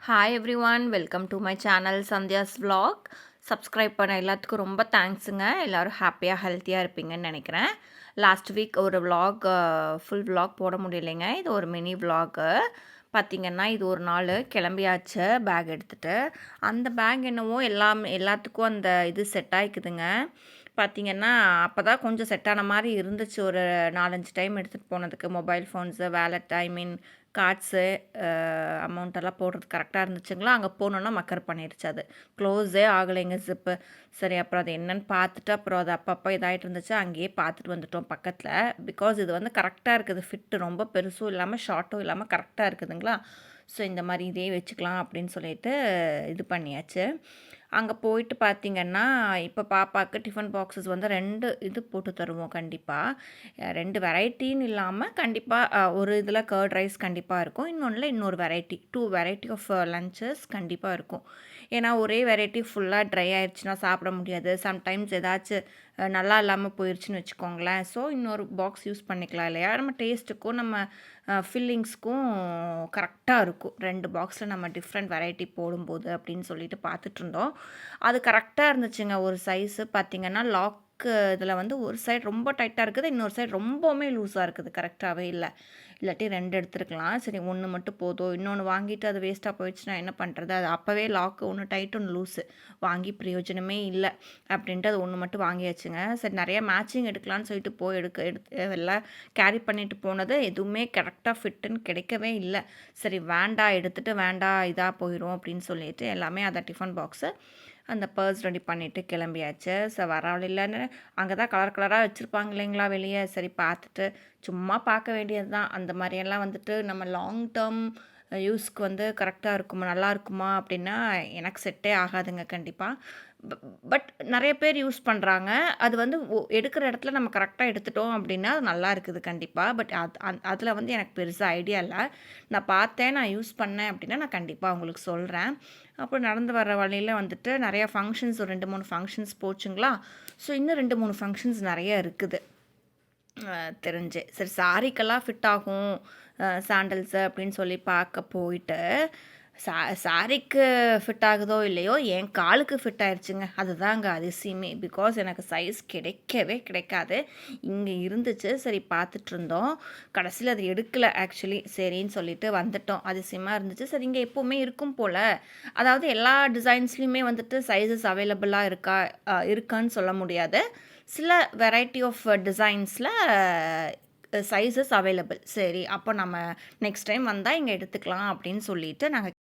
Hi every one, welcome to my channel Sandhya's vlog. Subscribe பண்ண எல்லாத்துக்கும் ரொம்ப தேங்க்ஸுங்க. எல்லோரும் ஹாப்பியாக ஹெல்த்தியாக இருப்பீங்கன்னு நினைக்கிறேன். லாஸ்ட் வீக் ஒரு vlog ஃபுல் vlog போட முடியலைங்க. இது ஒரு மினி vlog. பார்த்திங்கன்னா இது ஒரு நாள் கிளம்பியாச்சு பேக் எடுத்துகிட்டு. அந்த பேக் என்னவோ எல்லாத்துக்கும் அந்த இது செட் ஆகிக்குதுங்க. பார்த்திங்கன்னா அப்போ தான் கொஞ்சம் செட் ஆன மாதிரி இருந்துச்சு. ஒரு 4-5 டைம் எடுத்துகிட்டு போனதுக்கு மொபைல் ஃபோன்ஸு, வேலட், ஐ மீன் கார்ட்ஸு, அமௌண்ட்டெல்லாம் போடுறது கரெக்டாக இருந்துச்சுங்களா. அங்கே போனோன்னா மக்கர் பண்ணிடுச்சு. அது க்ளோஸே ஆகலைங்க ஜிப்பு. சரி, அப்புறம் அது என்னென்னு பார்த்துட்டு அப்புறம் அது அப்பப்போ இதாகிட்டு இருந்துச்சு. அங்கேயே பார்த்துட்டு வந்துட்டோம் பக்கத்தில். பிகாஸ் இது வந்து கரெக்டாக இருக்குது. ஃபிட்டு ரொம்ப பெருசும் இல்லாமல் ஷார்ட்டும் இல்லாமல் கரெக்டாக இருக்குதுங்களா. ஸோ இந்த மாதிரி இதே வச்சுக்கலாம் அப்படின்னு சொல்லிட்டு இது பண்ணியாச்சு. அங்கே போயிட்டு பார்த்திங்கன்னா இப்போ பாப்பாவுக்கு டிஃபன் பாக்ஸஸ் வந்து 2 இது போட்டு தருவோம் கண்டிப்பாக. 2 வெரைட்டின்னு இல்லாமல் கண்டிப்பாக ஒரு இதில் கர்ட் ரைஸ் கண்டிப்பாக இருக்கும். இன்னொன்றில் இன்னொரு வெரைட்டி 2 வெரைட்டி ஆஃப் லன்ச்சஸ் கண்டிப்பாக இருக்கும். ஏன்னா ஒரே வெரைட்டி ஃபுல்லாக ட்ரை ஆயிடுச்சுன்னா சாப்பிட முடியாது. சம்டைம்ஸ் ஏதாச்சும் நல்லா இல்லாமல் போயிடுச்சுன்னு வச்சுக்கோங்களேன். ஸோ இன்னொரு பாக்ஸ் யூஸ் பண்ணிக்கலாம் இல்லையா. நம்ம டேஸ்ட்டுக்கும் நம்ம ஃபில்லிங்ஸ்க்கும் கரெக்டாக இருக்கும் 2 பாக்ஸில் நம்ம டிஃப்ரெண்ட் வெரைட்டி போடும்போது அப்படின்னு சொல்லிட்டு பார்த்துட்ருந்தோம். அது கரெக்டாக இருந்துச்சுங்க. ஒரு சைஸு பார்த்திங்கன்னா லாக்கு இதில் வந்து ஒரு சைடு ரொம்ப டைட்டாக இருக்குது, இன்னொரு சைடு ரொம்பவுமே லூஸாக இருக்குது. கரெக்டாகவே இல்லை. இல்லாட்டி 2 எடுத்துருக்கலாம். சரி, 1 மட்டும் போதும். இன்னொன்று வாங்கிட்டு அது வேஸ்ட்டாக போயிடுச்சுன்னா என்ன பண்ணுறது. அது அப்போவே லாக்கு ஒன்று டைட் ஒன்று லூஸு, வாங்கி பிரயோஜனமே இல்லை அப்படின்ட்டு அது 1 மட்டும் வாங்கியாச்சுங்க. சரி, நிறையா மேட்சிங் எடுக்கலான்னு சொல்லிட்டு போய் எடுத்து எல்லாம் கேரி பண்ணிட்டு போனது எதுவுமே கரெக்டாக ஃபிட்டுன்னு கிடைக்கவே இல்லை. சரி வேண்டாம், எடுத்துகிட்டு வேண்டாம் இதாக போயிடும் அப்படின்னு சொல்லிட்டு எல்லாமே அதை டிஃபன் பாக்ஸு அந்த பர்ஸ் ரெடி பண்ணிவிட்டு கிளம்பியாச்சு. ஸோ வர வழியிலன்னு அங்கே தான் கலர் கலராக வச்சுருப்பாங்க இல்லைங்களா வெளியே. சரி பார்த்துட்டு சும்மா பார்க்க வேண்டியது தான். அந்த மாதிரியெல்லாம் வந்துட்டு நம்ம லாங் டேர்ம் யூஸ்க்கு வந்து கரெக்டாக இருக்குமா, நல்லா இருக்குமா அப்படின்னா எனக்கு செட்டே ஆகாதுங்க கண்டிப்பாக. பட் நிறைய பேர் யூஸ் பண்ணுறாங்க. அது வந்து எடுக்கிற இடத்துல நம்ம கரெக்டாக எடுத்துட்டோம் அப்படின்னா அது நல்லா இருக்குது கண்டிப்பாக. பட் அதில் வந்து எனக்கு பெருசாக ஐடியா இல்லை. நான் பார்த்தேன், நான் யூஸ் பண்ணேன் அப்படின்னா நான் கண்டிப்பாக உங்களுக்கு சொல்கிறேன். அப்புறம் நடந்து வர வழியில் வந்துட்டு நிறையா ஃபங்க்ஷன்ஸ், ஒரு 2-3 ஃபங்க்ஷன்ஸ் போச்சுங்களா. ஸோ இன்னும் 2-3 ஃபங்க்ஷன்ஸ் நிறைய இருக்குது தெரிஞ்சு. சரி, சாரிக்கெல்லாம் ஃபிட் ஆகும் சாண்டல்ஸு அப்படின்னு சொல்லி பார்க்க போயிட்டு சாரிக்கு ஃபிட் ஆகுதோ இல்லையோ என் காலுக்கு ஃபிட் ஆயிடுச்சுங்க. அதுதாங்க அதிசயமே. பிகாஸ் எனக்கு சைஸ் கிடைக்கவே கிடைக்காது. இங்கே இருந்துச்சு. சரி பார்த்துட்டு இருந்தோம். கடைசியில் அது எடுக்கலை ஆக்சுவலி. சரின்னு சொல்லிட்டு வந்துட்டோம். அதிசயமாக இருந்துச்சு. சரி, இங்கே எப்போவுமே இருக்கும் போல். அதாவது எல்லா டிசைன்ஸ்லேயுமே வந்துட்டு சைஸஸ் அவைலபிளாக இருக்கான்னு சொல்ல முடியாது. சில வெரைட்டி ஆஃப் டிசைன்ஸில் சைஸஸ் அவைலபிள். சரி, அப்போ நம்ம நெக்ஸ்ட் டைம் வந்தால் இங்கே எடுத்துக்கலாம் அப்படின்னு சொல்லிட்டு நாங்கள்